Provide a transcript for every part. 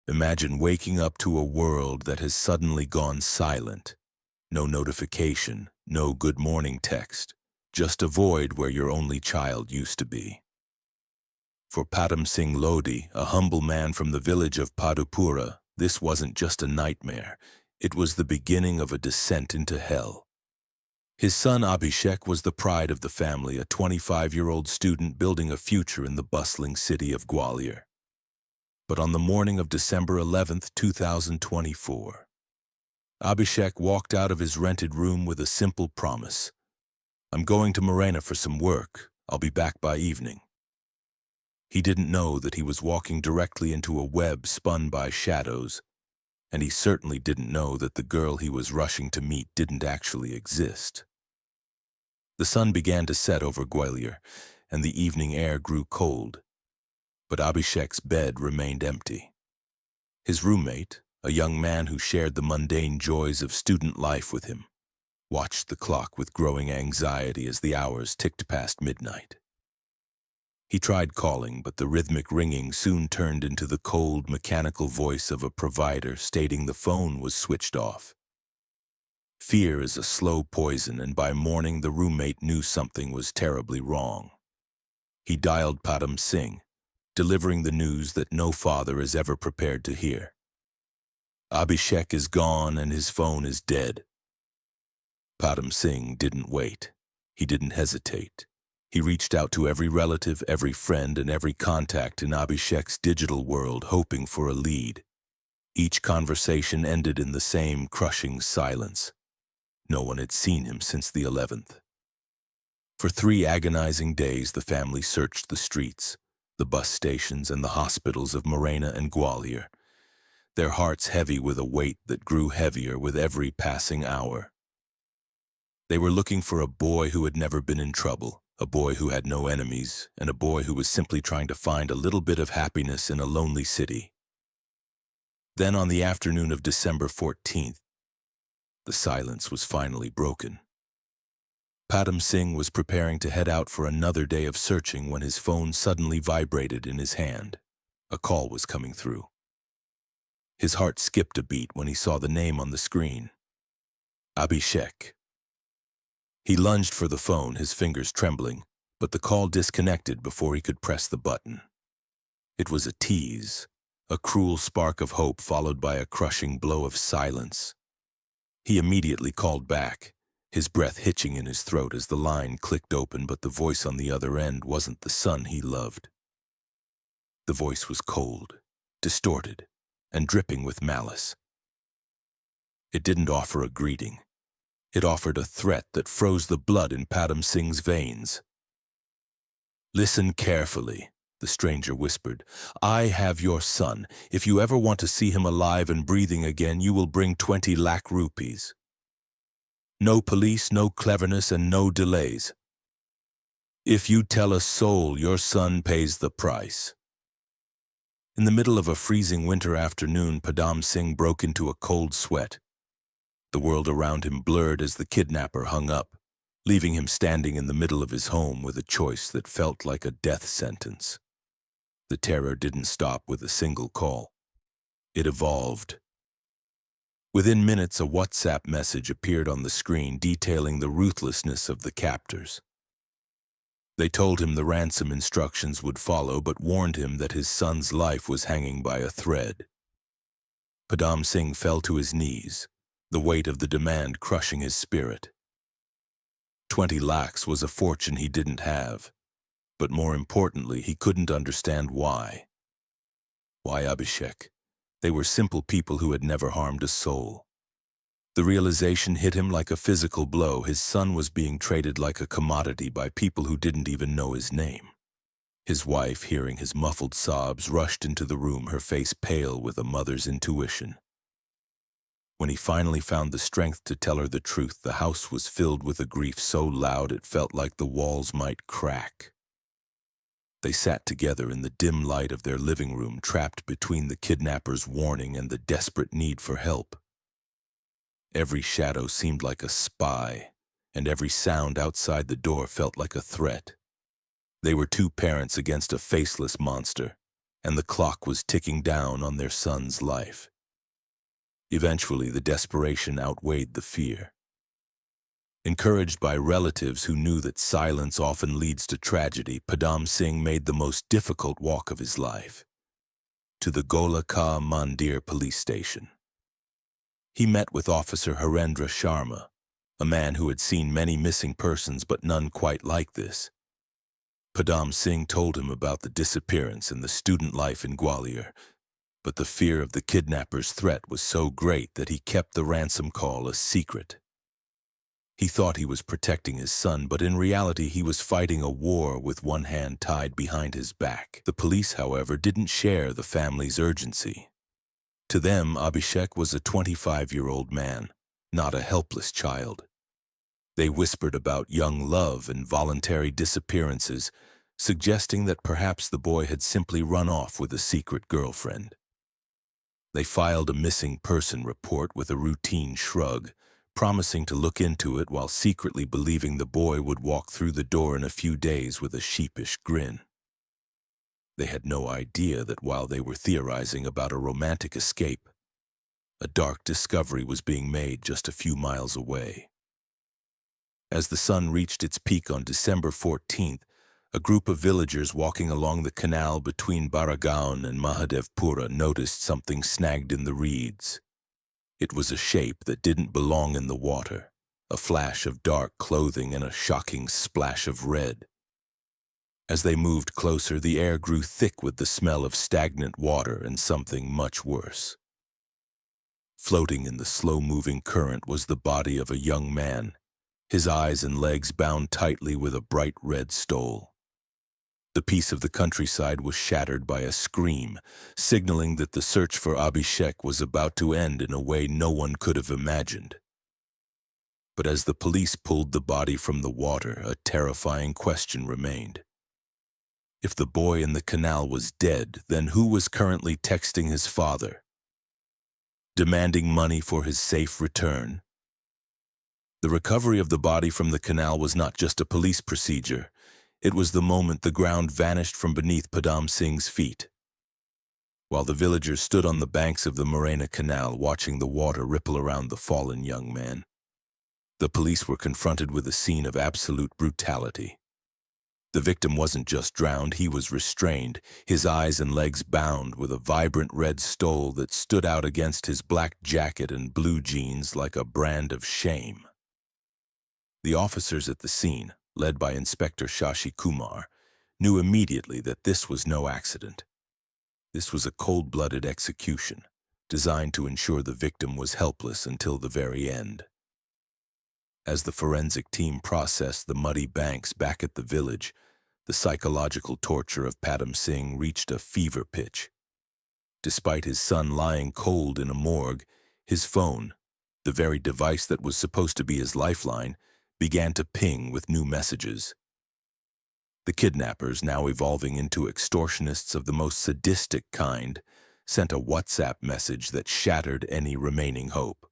Imagine waking up to a world that has suddenly gone silent. No notification, no good morning text, just a void where your only child used to be. For Padam Singh Lodhi, a humble man from the village of Padupura, this wasn't just a nightmare. It was the beginning of a descent into hell. His son Abhishek was the pride of the family, a 25-year-old student building a future in the bustling city of Gwalior. But on the morning of December 11th, 2024, Abhishek walked out of his rented room with a simple promise. "I'm going to Morena for some work. I'll be back by evening." He didn't know that he was walking directly into a web spun by shadows, and he certainly didn't know that the girl he was rushing to meet didn't actually exist. The sun began to set over Gwalior, and the evening air grew cold. But Abhishek's bed remained empty. His roommate, a young man who shared the mundane joys of student life with him, watched the clock with growing anxiety as the hours ticked past midnight. He tried calling, but the rhythmic ringing soon turned into the cold, mechanical voice of a provider stating the phone was switched off. Fear is a slow poison, and by morning the roommate knew something was terribly wrong. He dialed Padam Singh, delivering the news that no father is ever prepared to hear. Abhishek is gone and his phone is dead. Padam Singh didn't wait. He didn't hesitate. He reached out to every relative, every friend, and every contact in Abhishek's digital world, hoping for a lead. Each conversation ended in the same crushing silence. No one had seen him since the 11th. For 3 agonizing days, the family searched the streets, the bus stations, and the hospitals of Morena and Gwalior, their hearts heavy with a weight that grew heavier with every passing hour. They were looking for a boy who had never been in trouble, a boy who had no enemies, and a boy who was simply trying to find a little bit of happiness in a lonely city. Then on the afternoon of December 14th, the silence was finally broken. Padam Singh was preparing to head out for another day of searching when his phone suddenly vibrated in his hand. A call was coming through. His heart skipped a beat when he saw the name on the screen. Abhishek. He lunged for the phone, his fingers trembling, but the call disconnected before he could press the button. It was a tease, a cruel spark of hope followed by a crushing blow of silence. He immediately called back, his breath hitching in his throat as the line clicked open, but the voice on the other end wasn't the son he loved. The voice was cold, distorted, and dripping with malice. It didn't offer a greeting. It offered a threat that froze the blood in Padam Singh's veins. "Listen carefully," the stranger whispered. "I have your son. If you ever want to see him alive and breathing again, you will bring 20 lakh rupees. No police, no cleverness, and no delays. If you tell a soul, your son pays the price." In the middle of a freezing winter afternoon, Padam Singh broke into a cold sweat. The world around him blurred as the kidnapper hung up, leaving him standing in the middle of his home with a choice that felt like a death sentence. The terror didn't stop with a single call. It evolved. Within minutes, a WhatsApp message appeared on the screen detailing the ruthlessness of the captors. They told him the ransom instructions would follow, but warned him that his son's life was hanging by a thread. Padam Singh fell to his knees, the weight of the demand crushing his spirit. 20 lakhs was a fortune he didn't have, but more importantly, he couldn't understand why. Why Abhishek? They were simple people who had never harmed a soul. The realization hit him like a physical blow. His son was being traded like a commodity by people who didn't even know his name. His wife, hearing his muffled sobs, rushed into the room, her face pale with a mother's intuition. When he finally found the strength to tell her the truth, the house was filled with a grief so loud it felt like the walls might crack. They sat together in the dim light of their living room, trapped between the kidnapper's warning and the desperate need for help. Every shadow seemed like a spy, and every sound outside the door felt like a threat. They were 2 parents against a faceless monster, and the clock was ticking down on their son's life. Eventually, the desperation outweighed the fear. Encouraged by relatives who knew that silence often leads to tragedy, Padam Singh made the most difficult walk of his life, to the Gola Ka Mandir police station. He met with Officer Harendra Sharma, a man who had seen many missing persons but none quite like this. Padam Singh told him about the disappearance and the student life in Gwalior, but the fear of the kidnapper's threat was so great that he kept the ransom call a secret. He thought he was protecting his son, but in reality he was fighting a war with one hand tied behind his back. The police, however, didn't share the family's urgency. To them, Abhishek was a 25-year-old man, not a helpless child. They whispered about young love and voluntary disappearances, suggesting that perhaps the boy had simply run off with a secret girlfriend. They filed a missing person report with a routine shrug, promising to look into it while secretly believing the boy would walk through the door in a few days with a sheepish grin. They had no idea that while they were theorizing about a romantic escape, a dark discovery was being made just a few miles away. As the sun reached its peak on December 14th, a group of villagers walking along the canal between Baragaon and Mahadevpura noticed something snagged in the reeds. It was a shape that didn't belong in the water, a flash of dark clothing and a shocking splash of red. As they moved closer, the air grew thick with the smell of stagnant water and something much worse. Floating in the slow-moving current was the body of a young man, his eyes and legs bound tightly with a bright red stole. The peace of the countryside was shattered by a scream, signaling that the search for Abhishek was about to end in a way no one could have imagined. But as the police pulled the body from the water, a terrifying question remained. If the boy in the canal was dead, then who was currently texting his father, demanding money for his safe return? The recovery of the body from the canal was not just a police procedure. It was the moment the ground vanished from beneath Padam Singh's feet. While the villagers stood on the banks of the Morena Canal watching the water ripple around the fallen young man, the police were confronted with a scene of absolute brutality. The victim wasn't just drowned, he was restrained, his eyes and legs bound with a vibrant red stole that stood out against his black jacket and blue jeans like a brand of shame. The officers at the scene, led by Inspector Shashi Kumar, knew immediately that this was no accident. This was a cold-blooded execution, designed to ensure the victim was helpless until the very end. As the forensic team processed the muddy banks back at the village, the psychological torture of Padam Singh reached a fever pitch. Despite his son lying cold in a morgue, his phone, the very device that was supposed to be his lifeline, began to ping with new messages. The kidnappers, now evolving into extortionists of the most sadistic kind, sent a WhatsApp message that shattered any remaining hope.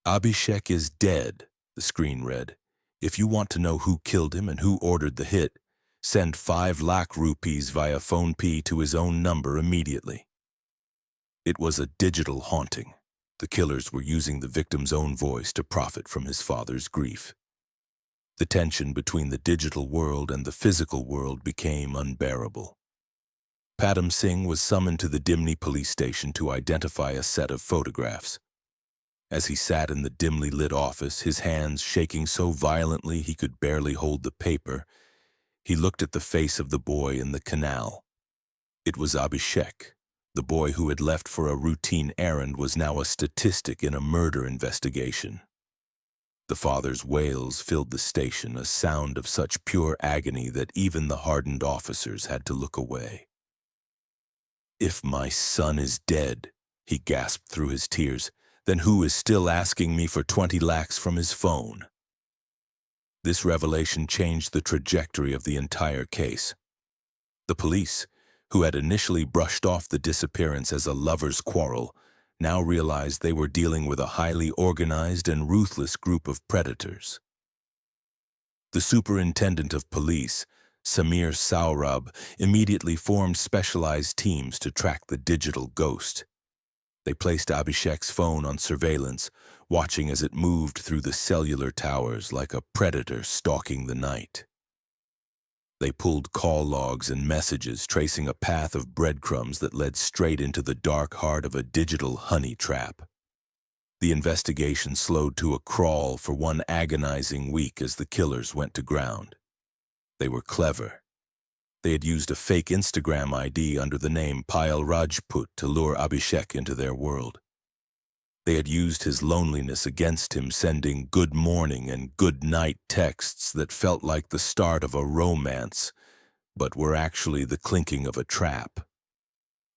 "Abhishek is dead," the screen read. "If you want to know who killed him and who ordered the hit, send 5 lakh rupees via PhonePe to his own number immediately." It was a digital haunting. The killers were using the victim's own voice to profit from his father's grief. The tension between the digital world and the physical world became unbearable. Padam Singh was summoned to the Dimni police station to identify a set of photographs. As he sat in the dimly lit office, his hands shaking so violently he could barely hold the paper, he looked at the face of the boy in the canal. It was Abhishek. The boy who had left for a routine errand was now a statistic in a murder investigation. The father's wails filled the station, a sound of such pure agony that even the hardened officers had to look away. "If my son is dead," he gasped through his tears, "then who is still asking me for 20 lakhs from his phone?" This revelation changed the trajectory of the entire case. The police, who had initially brushed off the disappearance as a lover's quarrel, now realized they were dealing with a highly organized and ruthless group of predators. The superintendent of police, Samir Saurab immediately formed specialized teams to track the digital ghost. They placed Abhishek's phone on surveillance, watching as it moved through the cellular towers like a predator stalking the night. They pulled call logs and messages, tracing a path of breadcrumbs that led straight into the dark heart of a digital honey trap. The investigation slowed to a crawl for one agonizing week as the killers went to ground. They were clever. They had used a fake Instagram ID under the name Payal Rajput to lure Abhishek into their world. They had used his loneliness against him, sending good morning and good night texts that felt like the start of a romance, but were actually the clinking of a trap.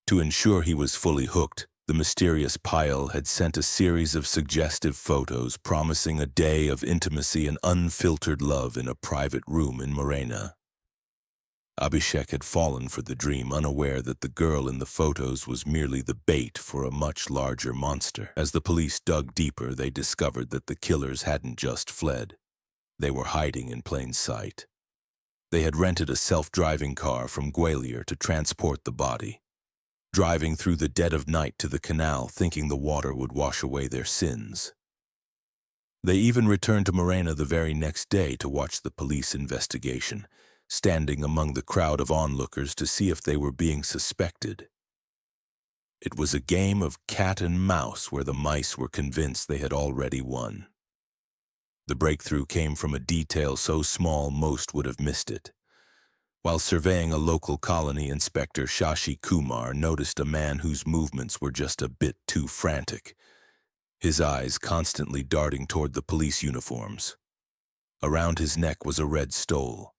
To ensure he was fully hooked, the mysterious Payal had sent a series of suggestive photos promising a day of intimacy and unfiltered love in a private room in Morena. Abhishek had fallen for the dream, unaware that the girl in the photos was merely the bait for a much larger monster. As the police dug deeper, they discovered that the killers hadn't just fled. They were hiding in plain sight. They had rented a self-driving car from Gwalior to transport the body, driving through the dead of night to the canal, thinking the water would wash away their sins. They even returned to Morena the very next day to watch the police investigation, standing among the crowd of onlookers to see if they were being suspected. It was a game of cat and mouse where the mice were convinced they had already won. The breakthrough came from a detail so small most would have missed it. While surveying a local colony, Inspector Shashi Kumar noticed a man whose movements were just a bit too frantic, his eyes constantly darting toward the police uniforms. Around his neck was a red stole.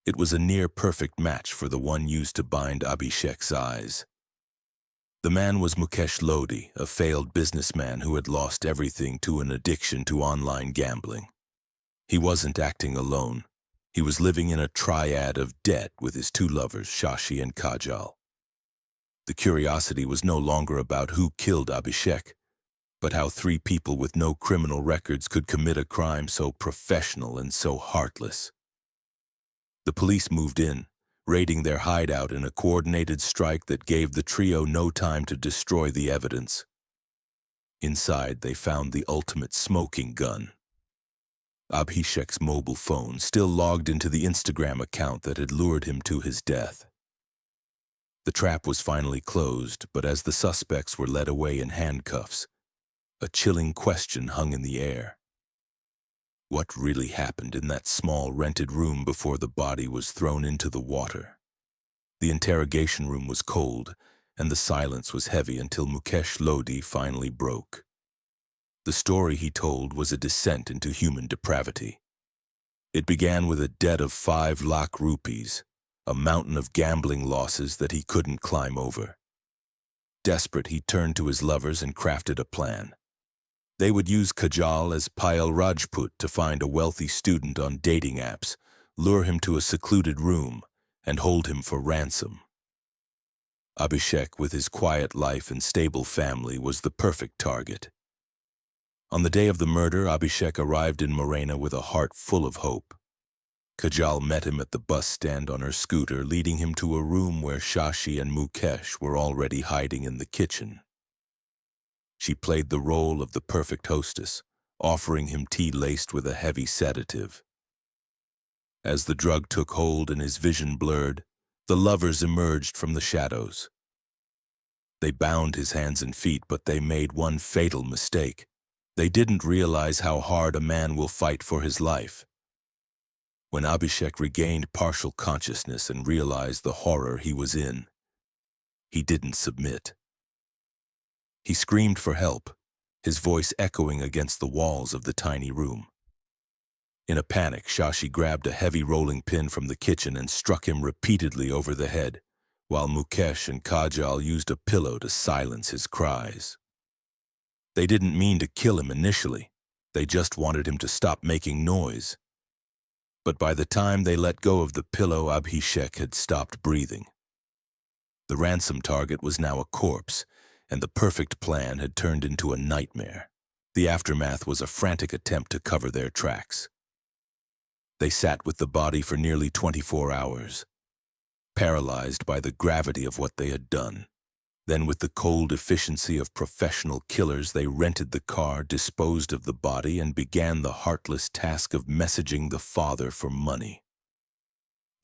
It was a near-perfect match for the one used to bind Abhishek's eyes. The man was Abhishek Lodhi, a failed businessman who had lost everything to an addiction to online gambling. He wasn't acting alone. He was living in a triad of debt with his two lovers, Shashi and Kajal. The curiosity was no longer about who killed Abhishek, but how three people with no criminal records could commit a crime so professional and so heartless. The police moved in, raiding their hideout in a coordinated strike that gave the trio no time to destroy the evidence. Inside, they found the ultimate smoking gun. Abhishek's mobile phone, still logged into the Instagram account that had lured him to his death. The trap was finally closed, but as the suspects were led away in handcuffs, a chilling question hung in the air. What really happened in that small rented room before the body was thrown into the water? The interrogation room was cold, and the silence was heavy until Abhishek Lodhi finally broke. The story he told was a descent into human depravity. It began with a debt of 5 lakh rupees, a mountain of gambling losses that he couldn't climb over. Desperate, he turned to his lovers and crafted a plan. They would use Kajal as Payal Rajput to find a wealthy student on dating apps, lure him to a secluded room, and hold him for ransom. Abhishek, with his quiet life and stable family, was the perfect target. On the day of the murder, Abhishek arrived in Morena with a heart full of hope. Kajal met him at the bus stand on her scooter, leading him to a room where Shashi and Mukesh were already hiding in the kitchen. She played the role of the perfect hostess, offering him tea laced with a heavy sedative. As the drug took hold and his vision blurred, the lovers emerged from the shadows. They bound his hands and feet, but they made one fatal mistake. They didn't realize how hard a man will fight for his life. When Abhishek regained partial consciousness and realized the horror he was in, he didn't submit. He screamed for help, his voice echoing against the walls of the tiny room. In a panic, Shashi grabbed a heavy rolling pin from the kitchen and struck him repeatedly over the head, while Mukesh and Kajal used a pillow to silence his cries. They didn't mean to kill him initially. They just wanted him to stop making noise. But by the time they let go of the pillow, Abhishek had stopped breathing. The ransom target was now a corpse, and the perfect plan had turned into a nightmare. The aftermath was a frantic attempt to cover their tracks. They sat with the body for nearly 24 hours, paralyzed by the gravity of what they had done. Then, with the cold efficiency of professional killers, they rented the car, disposed of the body, and began the heartless task of messaging the father for money.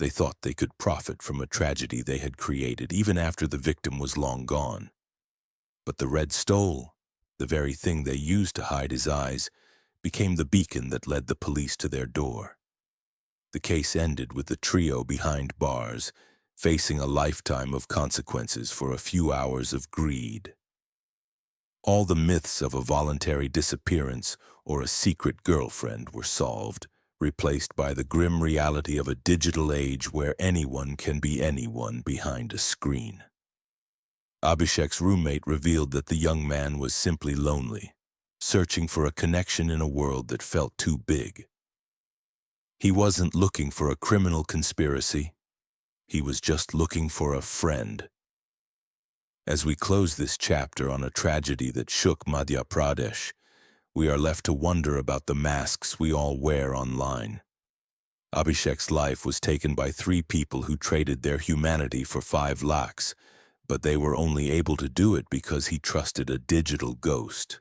They thought they could profit from a tragedy they had created, even after the victim was long gone. But the red stole, the very thing they used to hide his eyes, became the beacon that led the police to their door. The case ended with the trio behind bars, facing a lifetime of consequences for a few hours of greed. All the myths of a voluntary disappearance or a secret girlfriend were solved, replaced by the grim reality of a digital age where anyone can be anyone behind a screen. Abhishek's roommate revealed that the young man was simply lonely, searching for a connection in a world that felt too big. He wasn't looking for a criminal conspiracy. He was just looking for a friend. As we close this chapter on a tragedy that shook Madhya Pradesh, we are left to wonder about the masks we all wear online. Abhishek's life was taken by 3 people who traded their humanity for 5 lakhs, but they were only able to do it because he trusted a digital ghost.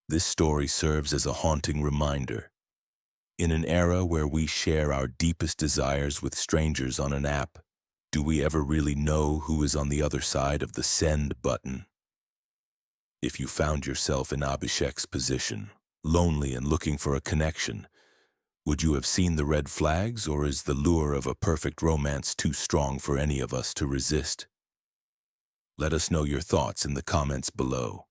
This story serves as a haunting reminder. In an era where we share our deepest desires with strangers on an app, do we ever really know who is on the other side of the send button? If you found yourself in Abhishek's position, lonely and looking for a connection, would you have seen the red flags, or is the lure of a perfect romance too strong for any of us to resist? Let us know your thoughts in the comments below.